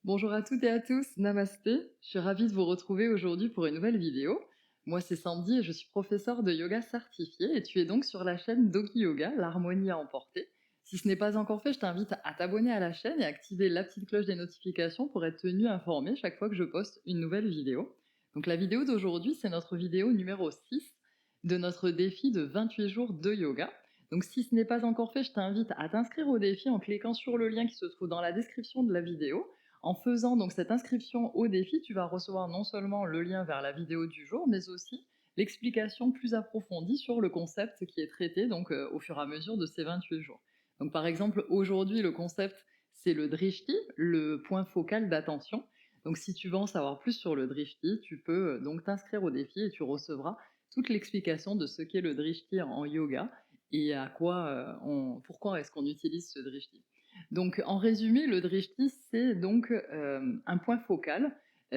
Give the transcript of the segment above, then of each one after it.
Bonjour à toutes et à tous, namasté. Je suis ravie de vous retrouver aujourd'hui pour une nouvelle vidéo. Moi, c'est Sandy et je suis professeure de yoga certifiée et tu es donc sur la chaîne Dogi Yoga, l'harmonie à emporter. Si ce n'est pas encore fait, je t'invite à t'abonner à la chaîne et à activer la petite cloche des notifications pour être tenu informé chaque fois que je poste une nouvelle vidéo. Donc la vidéo d'aujourd'hui, c'est notre vidéo numéro 6 de notre défi de 28 jours de yoga. Donc si ce n'est pas encore fait, je t'invite à t'inscrire au défi en cliquant sur le lien qui se trouve dans la description de la vidéo. En faisant donc cette inscription au défi, tu vas recevoir non seulement le lien vers la vidéo du jour, mais aussi l'explication plus approfondie sur le concept qui est traité donc au fur et à mesure de ces 28 jours. Donc par exemple, aujourd'hui, le concept, c'est le drishti, le point focal d'attention. Donc si tu veux en savoir plus sur le drishti, tu peux donc t'inscrire au défi et tu recevras toute l'explication de ce qu'est le drishti en yoga et à quoi pourquoi est-ce qu'on utilise ce drishti. Donc, en résumé, le drishti, c'est donc un point focal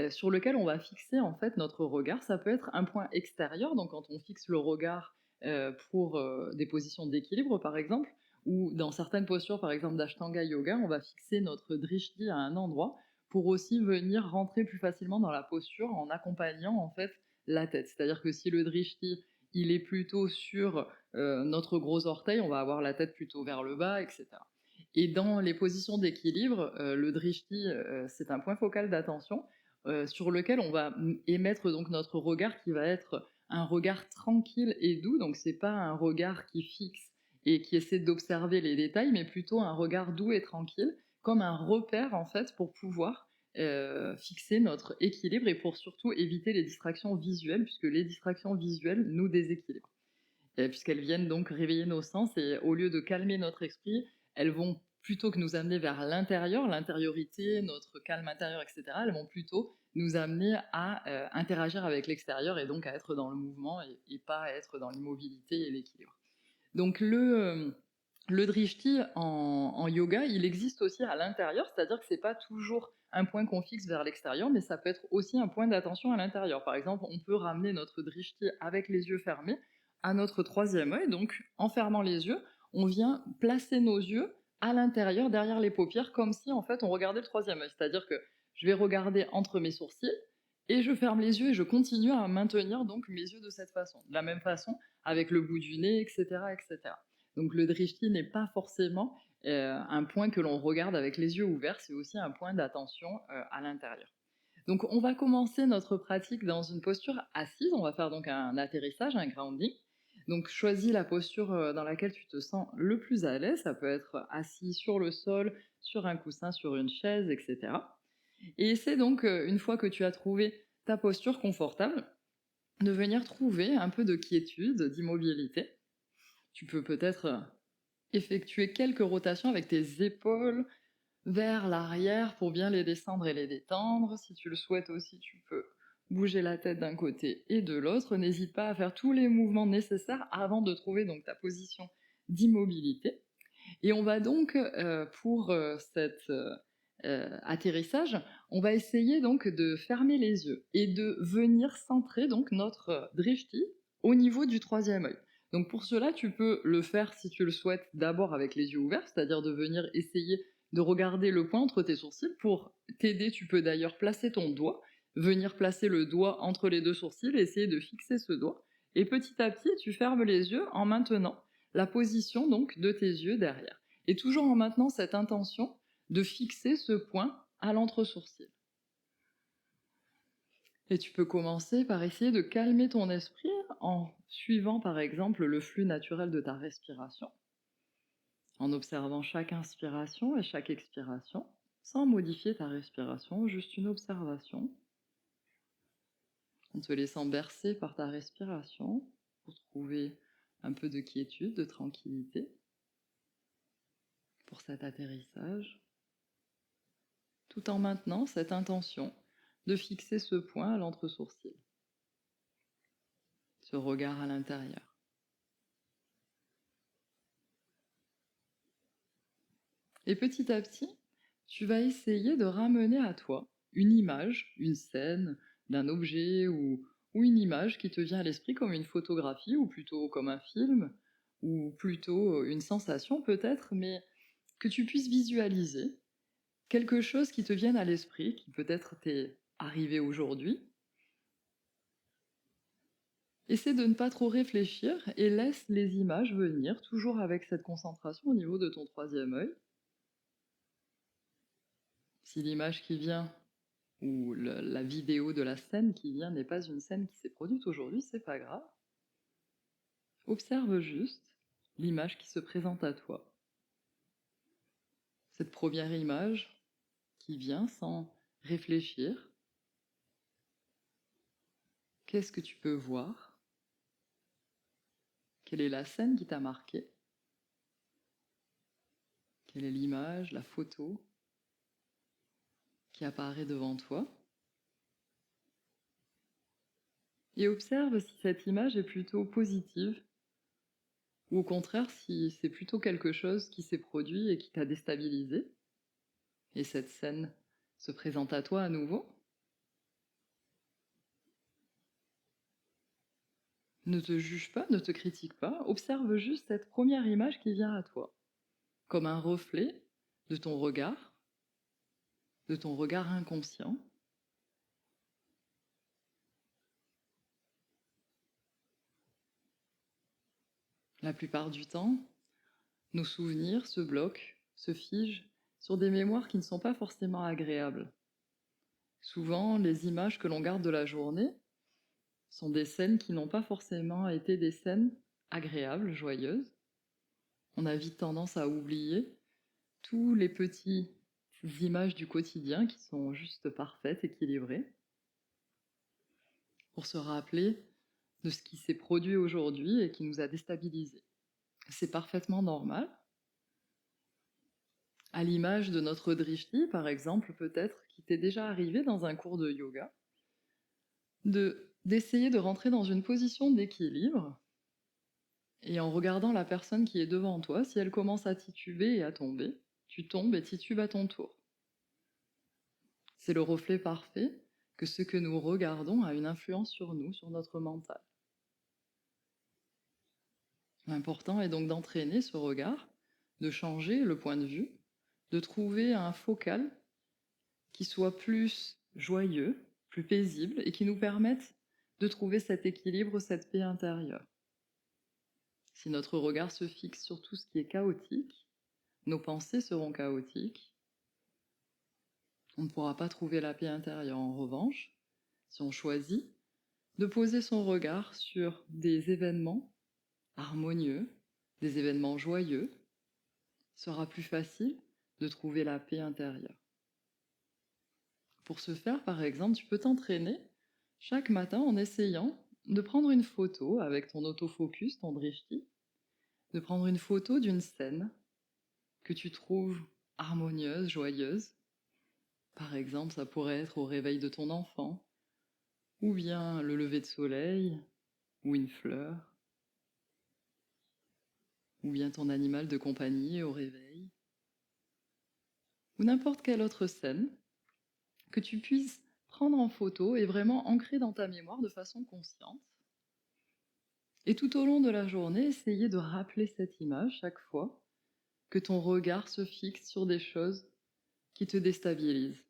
sur lequel on va fixer en fait notre regard. Ça peut être un point extérieur, donc quand on fixe le regard pour des positions d'équilibre, par exemple, ou dans certaines postures, par exemple d'Ashtanga Yoga, on va fixer notre drishti à un endroit pour aussi venir rentrer plus facilement dans la posture en accompagnant en fait la tête. C'est-à-dire que si le drishti il est plutôt sur notre gros orteil, on va avoir la tête plutôt vers le bas, etc. Et dans les positions d'équilibre, le drishti, c'est un point focal d'attention sur lequel on va émettre donc notre regard qui va être un regard tranquille et doux. Donc c'est pas un regard qui fixe et qui essaie d'observer les détails, mais plutôt un regard doux et tranquille, comme un repère en fait pour pouvoir fixer notre équilibre et pour surtout éviter les distractions visuelles, puisque les distractions visuelles nous déséquilibrent puisqu'elles viennent donc réveiller nos sens et au lieu de calmer notre esprit, elles vont plutôt que nous amener vers l'intérieur, l'intériorité, notre calme intérieur, etc., elles vont plutôt nous amener à interagir avec l'extérieur et donc à être dans le mouvement et pas à être dans l'immobilité et l'équilibre. Donc le drishti en yoga, il existe aussi à l'intérieur, c'est-à-dire que c'est pas toujours un point qu'on fixe vers l'extérieur, mais ça peut être aussi un point d'attention à l'intérieur. Par exemple, on peut ramener notre drishti avec les yeux fermés à notre troisième œil, donc en fermant les yeux, on vient placer nos yeux à l'intérieur, derrière les paupières, comme si en fait on regardait le troisième œil. C'est-à-dire que je vais regarder entre mes sourcils et je ferme les yeux et je continue à maintenir donc mes yeux de cette façon. De la même façon, avec le bout du nez, etc., etc. Donc le drishti n'est pas forcément un point que l'on regarde avec les yeux ouverts, c'est aussi un point d'attention à l'intérieur. Donc on va commencer notre pratique dans une posture assise, on va faire donc un atterrissage, un grounding. Donc choisis la posture dans laquelle tu te sens le plus à l'aise, ça peut être assis sur le sol, sur un coussin, sur une chaise, etc. Et essaie donc, une fois que tu as trouvé ta posture confortable, de venir trouver un peu de quiétude, d'immobilité. Tu peux peut-être effectuer quelques rotations avec tes épaules vers l'arrière pour bien les descendre et les détendre. Si tu le souhaites aussi, tu peux bouger la tête d'un côté et de l'autre. N'hésite pas à faire tous les mouvements nécessaires avant de trouver donc ta position d'immobilité. Et on va donc, pour cet atterrissage, on va essayer donc de fermer les yeux et de venir centrer donc notre drishti au niveau du troisième œil. Donc pour cela, tu peux le faire si tu le souhaites d'abord avec les yeux ouverts, c'est-à-dire de venir essayer de regarder le point entre tes sourcils. Pour t'aider, tu peux d'ailleurs placer ton doigt, venir placer le doigt entre les deux sourcils et essayer de fixer ce doigt. Et petit à petit, tu fermes les yeux en maintenant la position donc de tes yeux derrière. Et toujours en maintenant cette intention de fixer ce point à l'entre-sourcil. Et tu peux commencer par essayer de calmer ton esprit en suivant par exemple le flux naturel de ta respiration, en observant chaque inspiration et chaque expiration, sans modifier ta respiration, juste une observation, en te laissant bercer par ta respiration pour trouver un peu de quiétude, de tranquillité pour cet atterrissage, tout en maintenant cette intention de fixer ce point à l'entre-sourcil, ce regard à l'intérieur. Et petit à petit, tu vas essayer de ramener à toi une image, une scène d'un objet ou une image qui te vient à l'esprit comme une photographie ou plutôt comme un film ou plutôt une sensation peut-être, mais que tu puisses visualiser Quelque chose qui te vienne à l'esprit, qui peut-être t'est arrivé aujourd'hui. Essaie de ne pas trop réfléchir et laisse les images venir, toujours avec cette concentration au niveau de ton troisième œil. Si l'image qui vient ou la vidéo de la scène qui vient n'est pas une scène qui s'est produite aujourd'hui, c'est pas grave. Observe juste l'image qui se présente à toi. Cette première image qui vient sans réfléchir. Qu'est-ce que tu peux voir? Quelle est la scène qui t'a marqué? Quelle est l'image, la photo qui apparaît devant toi? Et observe si cette image est plutôt positive ou au contraire si c'est plutôt quelque chose qui s'est produit et qui t'a déstabilisé. Et cette scène se présente à toi à nouveau. Ne te juge pas, ne te critique pas, observe juste cette première image qui vient à toi, comme un reflet de ton regard inconscient. La plupart du temps, nos souvenirs se bloquent, se figent sur des mémoires qui ne sont pas forcément agréables. Souvent, les images que l'on garde de la journée sont des scènes qui n'ont pas forcément été des scènes agréables, joyeuses. On a vite tendance à oublier tous les petites images du quotidien qui sont juste parfaites, équilibrées, pour se rappeler de ce qui s'est produit aujourd'hui et qui nous a déstabilisés. C'est parfaitement normal. À l'image de notre drishti, par exemple, peut-être qui t'est déjà arrivé dans un cours de yoga, d'essayer de rentrer dans une position d'équilibre et en regardant la personne qui est devant toi, si elle commence à tituber et à tomber, tu tombes et titubes à ton tour. C'est le reflet parfait que ce que nous regardons a une influence sur nous, sur notre mental. L'important est donc d'entraîner ce regard, de changer le point de vue, de trouver un focal qui soit plus joyeux, plus paisible et qui nous permette de trouver cet équilibre, cette paix intérieure. Si notre regard se fixe sur tout ce qui est chaotique, nos pensées seront chaotiques. On ne pourra pas trouver la paix intérieure. En revanche, si on choisit de poser son regard sur des événements harmonieux, des événements joyeux, il sera plus facile de trouver la paix intérieure. Pour ce faire, par exemple, tu peux t'entraîner chaque matin en essayant de prendre une photo avec ton autofocus, ton drishti, de prendre une photo d'une scène que tu trouves harmonieuse, joyeuse. Par exemple, ça pourrait être au réveil de ton enfant, ou bien le lever de soleil, ou une fleur, ou bien ton animal de compagnie au réveil, ou n'importe quelle autre scène que tu puisses prendre en photo et vraiment ancrer dans ta mémoire de façon consciente. Et tout au long de la journée, essayer de rappeler cette image chaque fois que ton regard se fixe sur des choses qui te déstabilisent.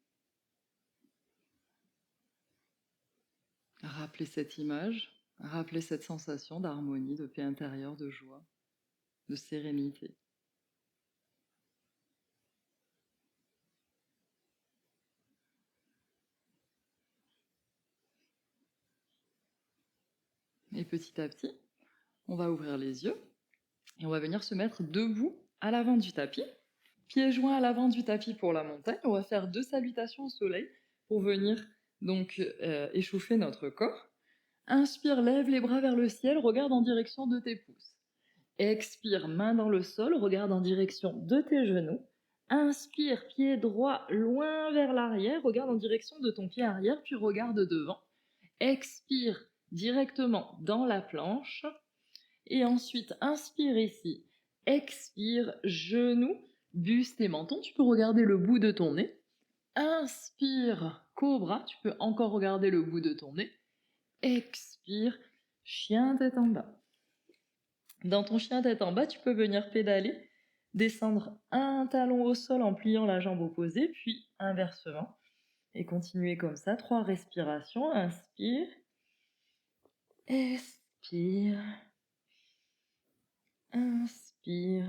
Rappeler cette image, rappeler cette sensation d'harmonie, de paix intérieure, de joie, de sérénité. Et petit à petit, on va ouvrir les yeux et on va venir se mettre debout à l'avant du tapis. Pieds joints à l'avant du tapis pour la montagne. On va faire 2 salutations au soleil pour venir donc échauffer notre corps. Inspire, lève les bras vers le ciel, regarde en direction de tes pouces. Expire, main dans le sol, regarde en direction de tes genoux. Inspire, pied droit loin vers l'arrière, regarde en direction de ton pied arrière, puis regarde devant. Expire directement dans la planche. Et ensuite, inspire ici. Expire, genoux, buste et menton. Tu peux regarder le bout de ton nez. Inspire, cobra. Tu peux encore regarder le bout de ton nez. Expire, chien tête en bas. Dans ton chien tête en bas, tu peux venir pédaler descendre un talon au sol en pliant la jambe opposée, puis inversement. Et continuer comme ça, 3 respirations. Inspire, expire, inspire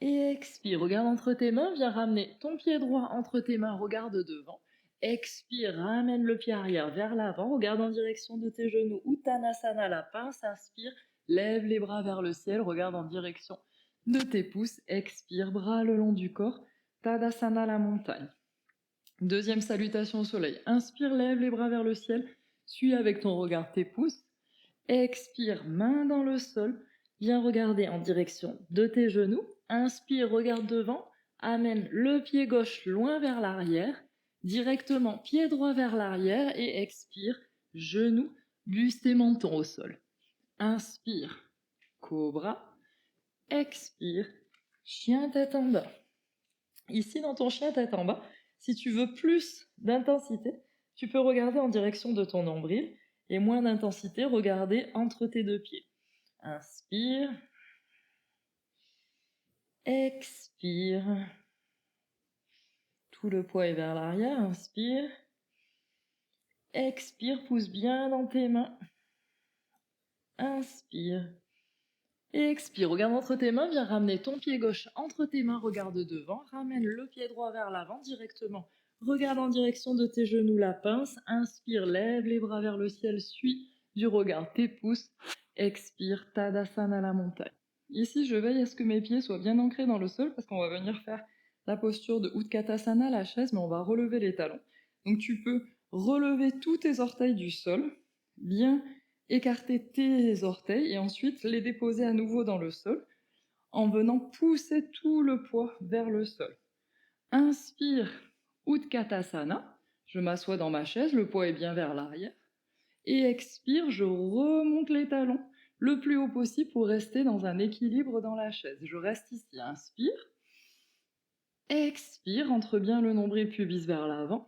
et expire. Regarde entre tes mains, viens ramener ton pied droit entre tes mains, regarde devant. Expire, ramène le pied arrière vers l'avant, regarde en direction de tes genoux. Uttanasana, la pince, inspire, lève les bras vers le ciel, regarde en direction de tes pouces. Expire, bras le long du corps. Tadasana, la montagne. Deuxième salutation au soleil. Inspire, lève les bras vers le ciel. Suis avec ton regard tes pouces. Expire, main dans le sol. Viens regarder en direction de tes genoux. Inspire, regarde devant. Amène le pied gauche loin vers l'arrière. Directement, pied droit vers l'arrière. Et expire, genou, buste et menton au sol. Inspire, cobra. Expire, chien tête en bas. Ici, dans ton chien tête en bas, si tu veux plus d'intensité, tu peux regarder en direction de ton nombril et moins d'intensité, regarder entre tes deux pieds. Inspire, expire. Tout le poids est vers l'arrière. Inspire, expire, pousse bien dans tes mains. Inspire. Et expire, regarde entre tes mains, viens ramener ton pied gauche entre tes mains, regarde devant, ramène le pied droit vers l'avant directement. Regarde en direction de tes genoux la pince, inspire, lève les bras vers le ciel, suis du regard tes pouces, expire, Tadasana la montagne. Ici, je veille à ce que mes pieds soient bien ancrés dans le sol parce qu'on va venir faire la posture de Utkatasana, la chaise, mais on va relever les talons. Donc tu peux relever tous tes orteils du sol, bien écarter tes orteils et ensuite les déposer à nouveau dans le sol en venant pousser tout le poids vers le sol. Inspire, Utkatasana, je m'assois dans ma chaise, le poids est bien vers l'arrière. Et expire, je remonte les talons le plus haut possible pour rester dans un équilibre dans la chaise. Je reste ici, inspire. Expire, entre bien le nombril pubis vers l'avant.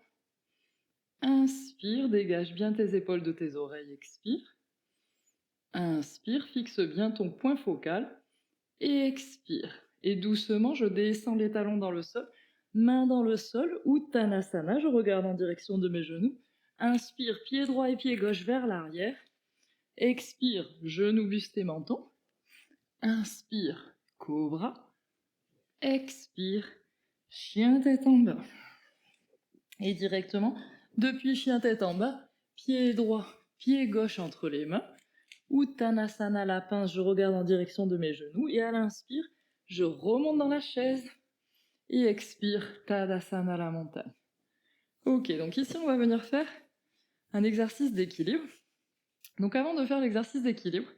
Inspire, dégage bien tes épaules de tes oreilles, expire. Inspire, fixe bien ton point focal. Et expire. Et doucement, je descends les talons dans le sol. Main dans le sol, Uttanasana, je regarde en direction de mes genoux. Inspire, pied droit et pied gauche vers l'arrière. Expire, genou, buste et menton. Inspire, cobra. Expire, chien tête en bas. Et directement, depuis chien tête en bas, pied droit, pied gauche entre les mains. Uttanasana, la pince, je regarde en direction de mes genoux. Et à l'inspire, je remonte dans la chaise. Et expire, Tadasana, la montagne. Ok, donc ici, on va venir faire un exercice d'équilibre. Donc avant de faire l'exercice d'équilibre,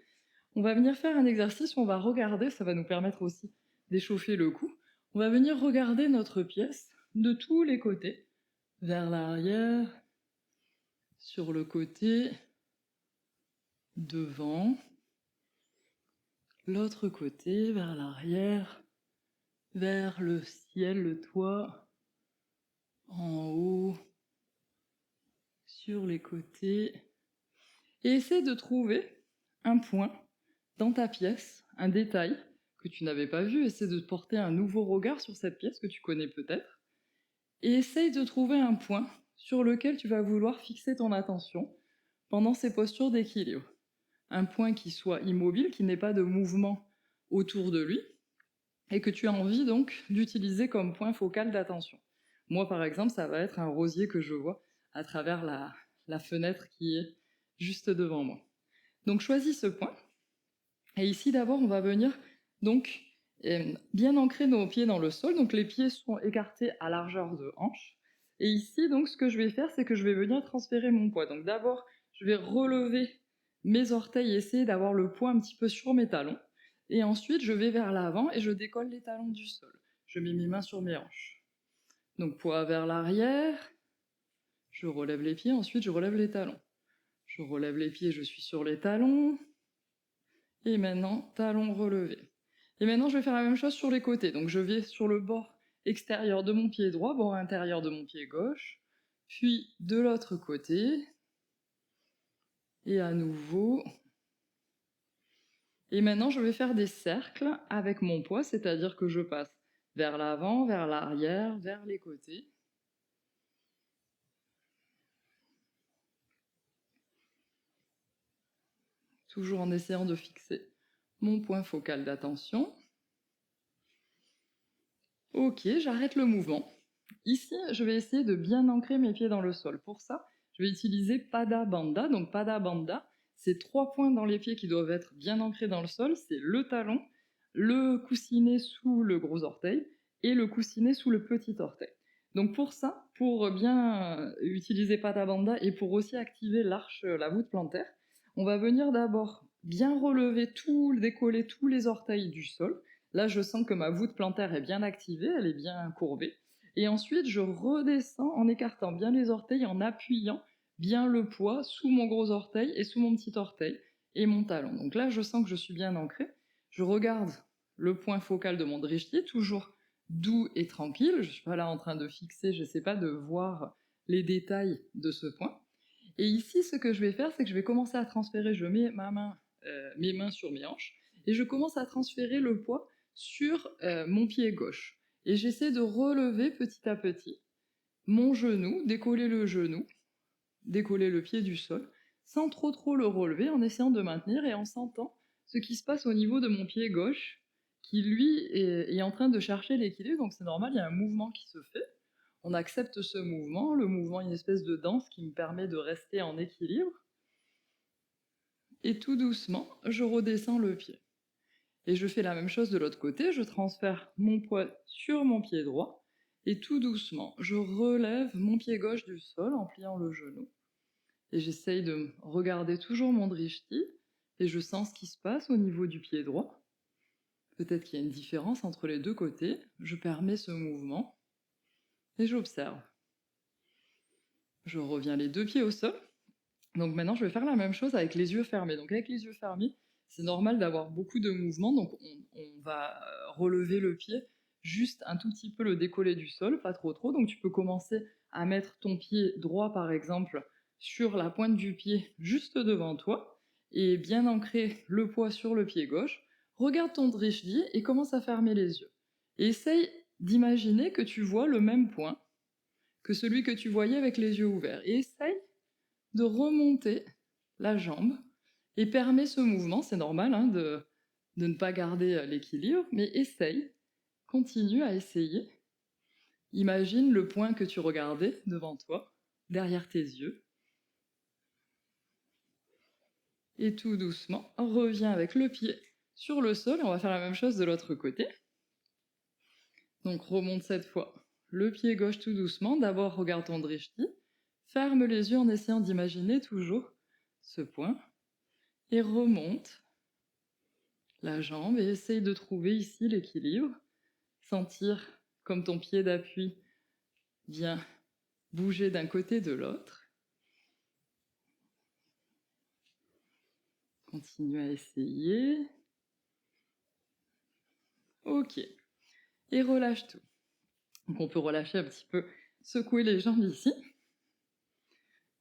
on va venir faire un exercice où on va regarder, ça va nous permettre aussi d'échauffer le cou. On va venir regarder notre pièce de tous les côtés, vers l'arrière, sur le côté, devant, l'autre côté, vers l'arrière, vers le ciel, le toit, en haut, sur les côtés. Et essaie de trouver un point dans ta pièce, un détail que tu n'avais pas vu. Essaie de porter un nouveau regard sur cette pièce que tu connais peut-être. Et essaye de trouver un point sur lequel tu vas vouloir fixer ton attention pendant ces postures d'équilibre. Un point qui soit immobile, qui n'ait pas de mouvement autour de lui, et que tu as envie donc d'utiliser comme point focal d'attention. Moi, par exemple, ça va être un rosier que je vois à travers la fenêtre qui est juste devant moi. Donc choisis ce point. Et ici, d'abord, on va venir donc bien ancrer nos pieds dans le sol. Donc les pieds sont écartés à largeur de hanche. Et ici, donc, ce que je vais faire, c'est que je vais venir transférer mon poids. Donc d'abord, je vais relever mes orteils et essayer d'avoir le poids un petit peu sur mes talons. Et ensuite, je vais vers l'avant et je décolle les talons du sol. Je mets mes mains sur mes hanches. Donc poids vers l'arrière. Je relève les pieds, ensuite je relève les talons. Je relève les pieds, je suis sur les talons. Et maintenant, talons relevés. Et maintenant, je vais faire la même chose sur les côtés. Donc je vais sur le bord extérieur de mon pied droit, bord intérieur de mon pied gauche, puis de l'autre côté. Et à nouveau, Et maintenant, je vais faire des cercles avec mon poids, c'est-à-dire que je passe vers l'avant, vers l'arrière, vers les côtés. Toujours en essayant de fixer mon point focal d'attention. Ok, j'arrête le mouvement. Ici, je vais essayer de bien ancrer mes pieds dans le sol. Pour ça, je vais utiliser Pada Bandha. Donc Pada Bandha, c'est 3 points dans les pieds qui doivent être bien ancrés dans le sol. C'est le talon, le coussinet sous le gros orteil et le coussinet sous le petit orteil. Donc pour ça, pour bien utiliser Pada Bandha et pour aussi activer l'arche, la voûte plantaire, on va venir d'abord bien relever décoller tous les orteils du sol. Là, je sens que ma voûte plantaire est bien activée, elle est bien courbée. Et ensuite, je redescends en écartant bien les orteils, en appuyant bien le poids sous mon gros orteil et sous mon petit orteil et mon talon. Donc là, je sens que je suis bien ancrée. Je regarde le point focal de mon drishti, toujours doux et tranquille. Je ne suis pas là en train de fixer, je ne sais pas de voir les détails de ce point. Et ici, ce que je vais faire, c'est que je vais commencer à transférer, je mets mes mains sur mes hanches, et je commence à transférer le poids sur mon pied gauche. Et j'essaie de relever petit à petit mon genou, décoller le pied du sol, sans trop le relever, en essayant de maintenir et en sentant ce qui se passe au niveau de mon pied gauche, qui lui est en train de chercher l'équilibre, donc c'est normal, il y a un mouvement qui se fait. On accepte ce mouvement, le mouvement est une espèce de danse qui me permet de rester en équilibre. Et tout doucement, je redescends le pied. Et je fais la même chose de l'autre côté, je transfère mon poids sur mon pied droit, et tout doucement, je relève mon pied gauche du sol en pliant le genou. Et j'essaye de regarder toujours mon drishti, et je sens ce qui se passe au niveau du pied droit. Peut-être qu'il y a une différence entre les deux côtés, je permets ce mouvement, et j'observe. Je reviens les deux pieds au sol. Donc maintenant, je vais faire la même chose avec les yeux fermés. Donc avec les yeux fermés, c'est normal d'avoir beaucoup de mouvements. Donc on va relever le pied, juste un tout petit peu le décoller du sol, pas trop. Donc tu peux commencer à mettre ton pied droit, par exemple, sur la pointe du pied juste devant toi et bien ancrer le poids sur le pied gauche. Regarde ton drishti et commence à fermer les yeux. Et essaye d'imaginer que tu vois le même point que celui que tu voyais avec les yeux ouverts. Et essaye de remonter la jambe et permet ce mouvement, c'est normal de ne pas garder l'équilibre, mais essaye, continue à essayer. Imagine le point que tu regardais devant toi, derrière tes yeux. Et tout doucement, reviens avec le pied sur le sol et on va faire la même chose de l'autre côté. Donc remonte cette fois le pied gauche tout doucement. D'abord regarde ton drishti, ferme les yeux en essayant d'imaginer toujours ce point et remonte la jambe et essaye de trouver ici l'équilibre. Sentir comme ton pied d'appui vient bouger d'un côté de l'autre. Continue à essayer. Ok. Et relâche tout. Donc on peut relâcher un petit peu, secouer les jambes ici.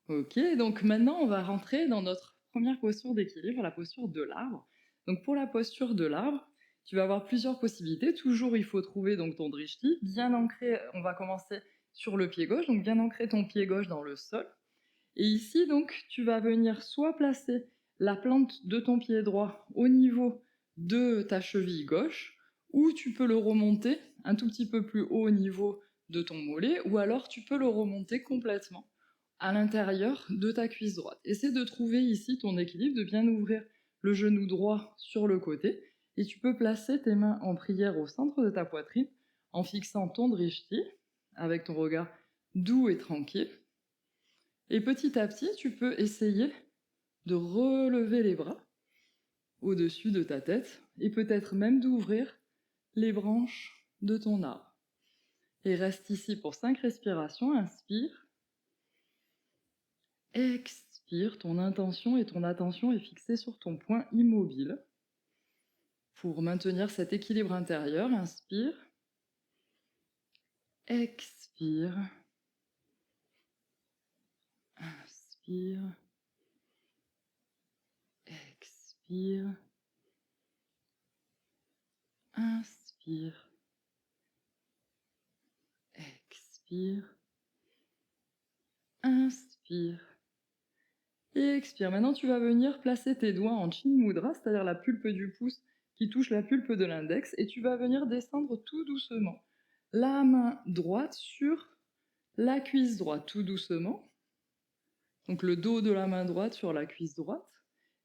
Ok, donc maintenant on va rentrer dans notre première posture d'équilibre, la posture de l'arbre. Donc pour la posture de l'arbre, tu vas avoir plusieurs possibilités. Toujours il faut trouver donc ton drishti, bien ancré, on va commencer sur le pied gauche, donc bien ancrer ton pied gauche dans le sol. Et ici donc tu vas venir soit placer la plante de ton pied droit au niveau de ta cheville gauche, ou tu peux le remonter un tout petit peu plus haut au niveau de ton mollet, ou alors tu peux le remonter complètement à l'intérieur de ta cuisse droite. Essaie de trouver ici ton équilibre, de bien ouvrir le genou droit sur le côté, et tu peux placer tes mains en prière au centre de ta poitrine en fixant ton drishti avec ton regard doux et tranquille. Et petit à petit, tu peux essayer de relever les bras au-dessus de ta tête et peut-être même d'ouvrir les branches de ton arbre. Et reste ici pour 5 respirations. Inspire. Expire, ton intention et ton attention est fixée sur ton point immobile. Pour maintenir cet équilibre intérieur, inspire. Expire. Inspire. Expire. Inspire. Expire. Inspire. Et expire. Maintenant, tu vas venir placer tes doigts en Chin Mudra, c'est-à-dire la pulpe du pouce qui touche la pulpe de l'index, et tu vas venir descendre tout doucement. La main droite sur la cuisse droite, tout doucement. Donc le dos de la main droite sur la cuisse droite.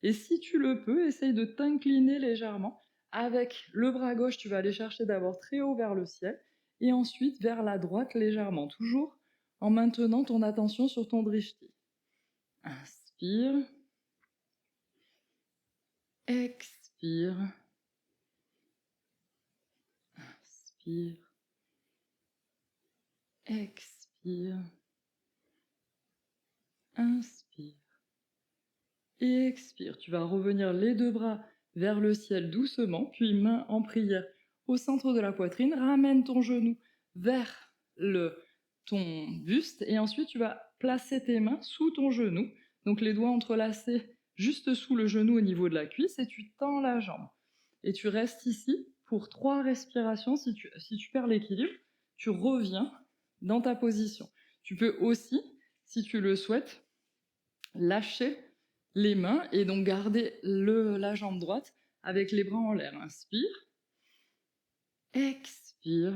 Et si tu le peux, essaye de t'incliner légèrement. Avec le bras gauche, tu vas aller chercher d'abord très haut vers le ciel, et ensuite vers la droite légèrement, toujours en maintenant ton attention sur ton drishti. Inspire. Expire. Inspire. Expire. Inspire. Et expire. Tu vas revenir les deux bras vers le ciel doucement, puis main en prière au centre de la poitrine. Ramène ton genou vers ton buste et ensuite tu vas placer tes mains sous ton genou. Donc les doigts entrelacés juste sous le genou au niveau de la cuisse et tu tends la jambe. Et tu restes ici pour 3 respirations. Si tu perds l'équilibre, tu reviens dans ta position. Tu peux aussi, si tu le souhaites, lâcher les mains et donc garder la jambe droite avec les bras en l'air. Inspire. Expire.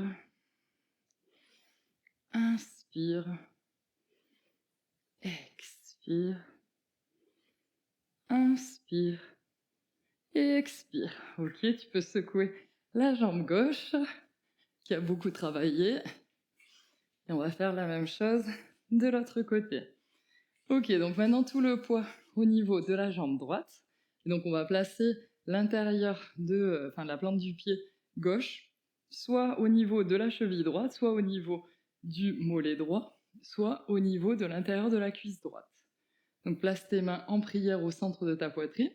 Inspire. Expire. Inspire. Et expire. Ok, tu peux secouer la jambe gauche qui a beaucoup travaillé. Et on va faire la même chose de l'autre côté. Ok, donc maintenant tout le poids au niveau de la jambe droite. Et donc on va placer l'intérieur de la plante du pied gauche, soit au niveau de la cheville droite, soit au niveau du mollet droit, soit au niveau de l'intérieur de la cuisse droite. Donc place tes mains en prière au centre de ta poitrine.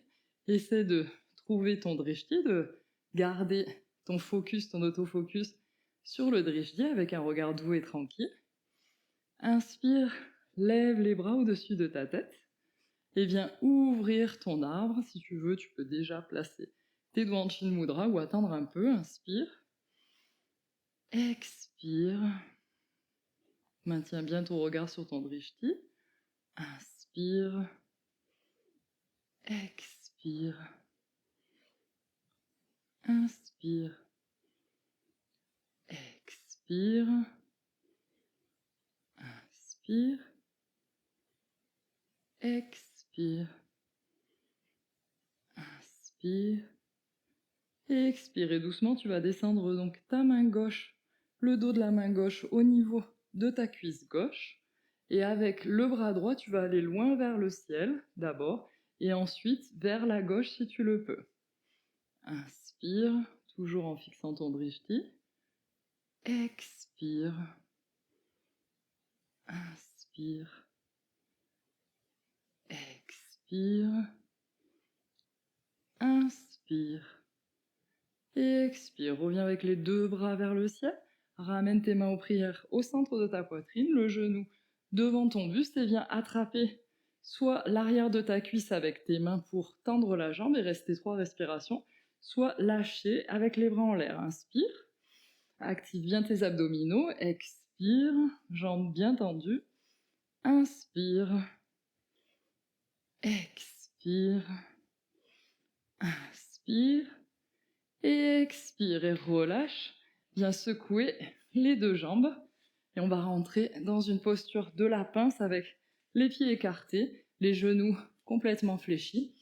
Essaie de trouver ton drishti, de garder ton focus, ton autofocus sur le drishti avec un regard doux et tranquille. Inspire, lève les bras au-dessus de ta tête et viens ouvrir ton arbre. Si tu veux, tu peux déjà placer tes doigts en Chin Mudra ou attendre un peu. Inspire. Expire. Maintiens bien ton regard sur ton drishti. Inspire. Expire. Inspire. Expire. Inspire. Expire. Inspire. Et expire. Et doucement, tu vas descendre donc ta main gauche, le dos de la main gauche au niveau de ta cuisse gauche. Et avec le bras droit, tu vas aller loin vers le ciel d'abord et ensuite vers la gauche si tu le peux. Inspire, toujours en fixant ton drishti. Expire. Inspire. Expire. Inspire. Et expire. Reviens avec les deux bras vers le ciel. Ramène tes mains aux prières au centre de ta poitrine, le genou devant ton buste et viens attraper soit l'arrière de ta cuisse avec tes mains pour tendre la jambe et rester 3 respirations, soit lâcher avec les bras en l'air. Inspire. Active bien tes abdominaux. Expire. Jambes bien tendues. Inspire. Expire. Inspire. Et expire et relâche. Viens secouer les 2 jambes. Et on va rentrer dans une posture de la pince avec les pieds écartés, les genoux complètement fléchis.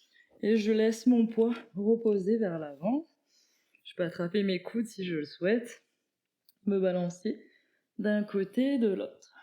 Et je laisse mon poids reposer vers l'avant. Je peux attraper mes coudes si je le souhaite. Me balancer d'un côté et de l'autre.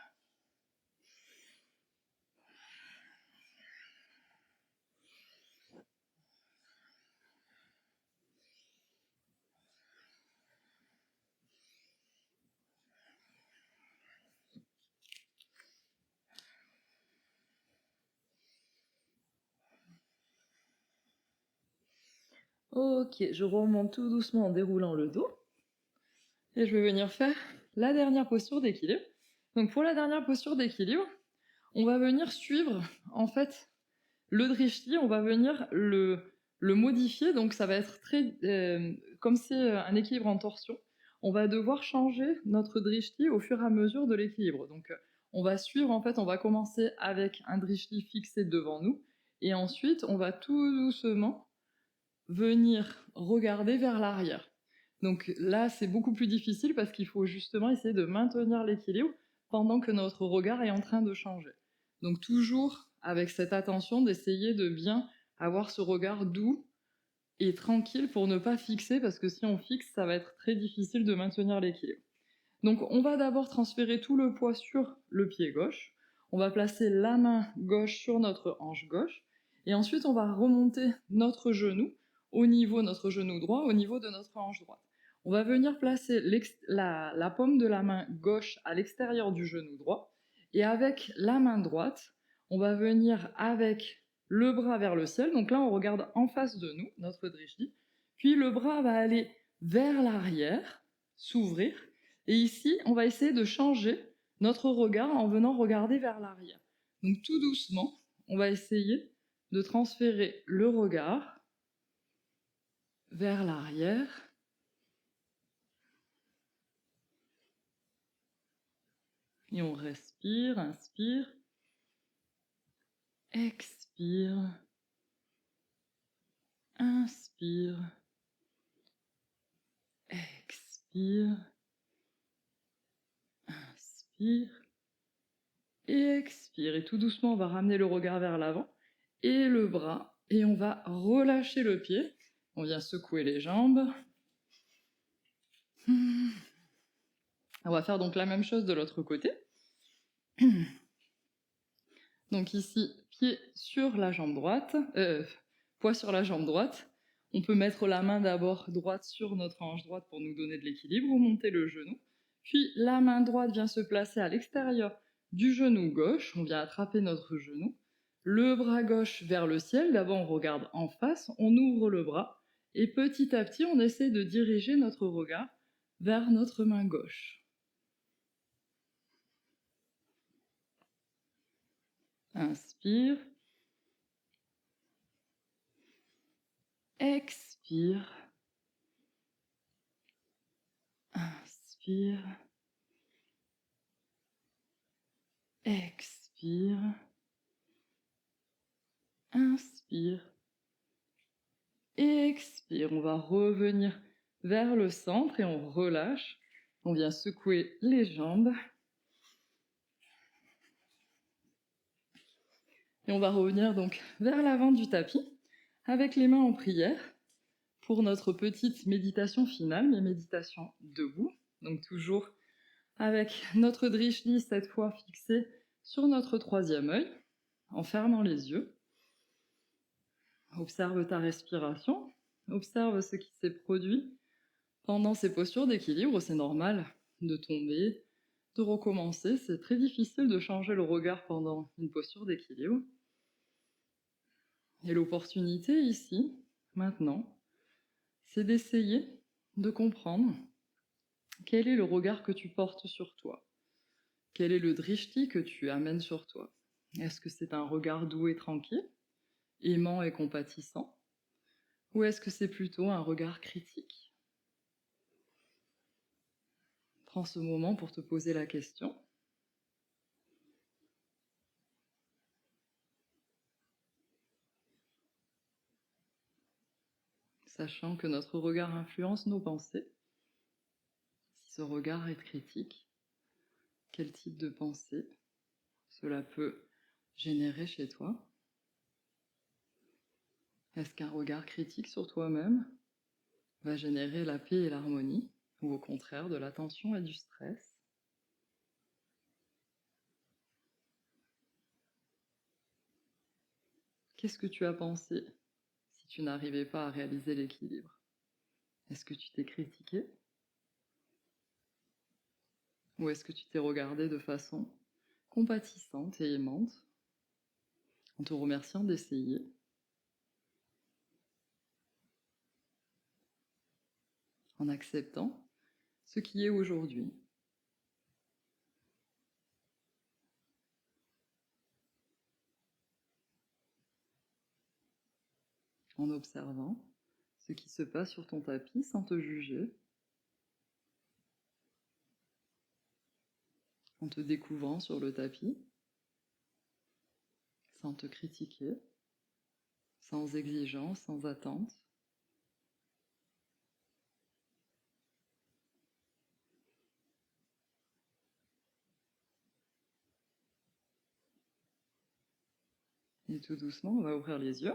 Ok, je remonte tout doucement en déroulant le dos. Et je vais venir faire la dernière posture d'équilibre. Donc pour la dernière posture d'équilibre, on va venir suivre en fait le drishti, on va venir le le modifier, donc ça va être comme c'est un équilibre en torsion, on va devoir changer notre drishti au fur et à mesure de l'équilibre. Donc on va suivre, en fait, on va commencer avec un drishti fixé devant nous, et ensuite on va tout doucement venir regarder vers l'arrière. Donc là, c'est beaucoup plus difficile parce qu'il faut justement essayer de maintenir l'équilibre pendant que notre regard est en train de changer. Donc toujours avec cette attention d'essayer de bien avoir ce regard doux et tranquille pour ne pas fixer, parce que si on fixe, ça va être très difficile de maintenir l'équilibre. Donc on va d'abord transférer tout le poids sur le pied gauche, on va placer la main gauche sur notre hanche gauche, et ensuite on va remonter notre genou notre genou droit au niveau de notre hanche droite. On va venir placer la paume de la main gauche à l'extérieur du genou droit, et avec la main droite, on va venir avec le bras vers le ciel. Donc là, on regarde en face de nous, notre drishti, puis le bras va aller vers l'arrière, s'ouvrir, et ici, on va essayer de changer notre regard en venant regarder vers l'arrière. Donc tout doucement, on va essayer de transférer le regard vers l'arrière. Et on respire, inspire, expire, inspire, expire, inspire, et expire. Et tout doucement, on va ramener le regard vers l'avant et le bras, et on va relâcher le pied. On vient secouer les jambes. On va faire donc la même chose de l'autre côté. Donc ici, pied sur la jambe droite, poids sur la jambe droite. On peut mettre la main d'abord droite sur notre hanche droite pour nous donner de l'équilibre, ou monter le genou. Puis la main droite vient se placer à l'extérieur du genou gauche, on vient attraper notre genou. Le bras gauche vers le ciel, d'abord on regarde en face, on ouvre le bras, et petit à petit on essaie de diriger notre regard vers notre main gauche. Inspire. Expire. Inspire. Expire. Inspire. Expire. On va revenir vers le centre et on relâche. On vient secouer les jambes. Et on va revenir donc vers l'avant du tapis avec les mains en prière pour notre petite méditation finale, mais méditation debout. Donc toujours avec notre drishti cette fois fixé sur notre troisième œil, en fermant les yeux. Observe ta respiration, observe ce qui s'est produit pendant ces postures d'équilibre. C'est normal de tomber, de recommencer. C'est très difficile de changer le regard pendant une posture d'équilibre. Et l'opportunité ici, maintenant, c'est d'essayer de comprendre quel est le regard que tu portes sur toi. Quel est le drishti que tu amènes sur toi? Est-ce que c'est un regard doux et tranquille, aimant et compatissant? Ou est-ce que c'est plutôt un regard critique? Prends ce moment pour te poser la question. Sachant que notre regard influence nos pensées. Si ce regard est critique, quel type de pensée cela peut générer chez toi? Est-ce qu'un regard critique sur toi-même va générer la paix et l'harmonie, ou au contraire de la tension et du stress? Qu'est-ce que tu as pensé si tu n'arrivais pas à réaliser l'équilibre? Est-ce que tu t'es critiqué? Ou est-ce que tu t'es regardé de façon compatissante et aimante, en te remerciant d'essayer? En acceptant ce qui est aujourd'hui. en observant ce qui se passe sur ton tapis sans te juger, en te découvrant sur le tapis, sans te critiquer, sans exigence, sans attente. Et tout doucement, on va ouvrir les yeux.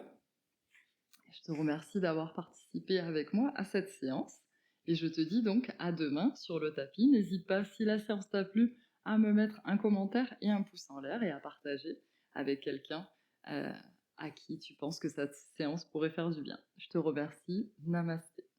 Je te remercie d'avoir participé avec moi à cette séance. Et je te dis donc à demain sur le tapis. N'hésite pas, si la séance t'a plu, à me mettre un commentaire et un pouce en l'air et à partager avec quelqu'un à qui tu penses que cette séance pourrait faire du bien. Je te remercie. Namasté.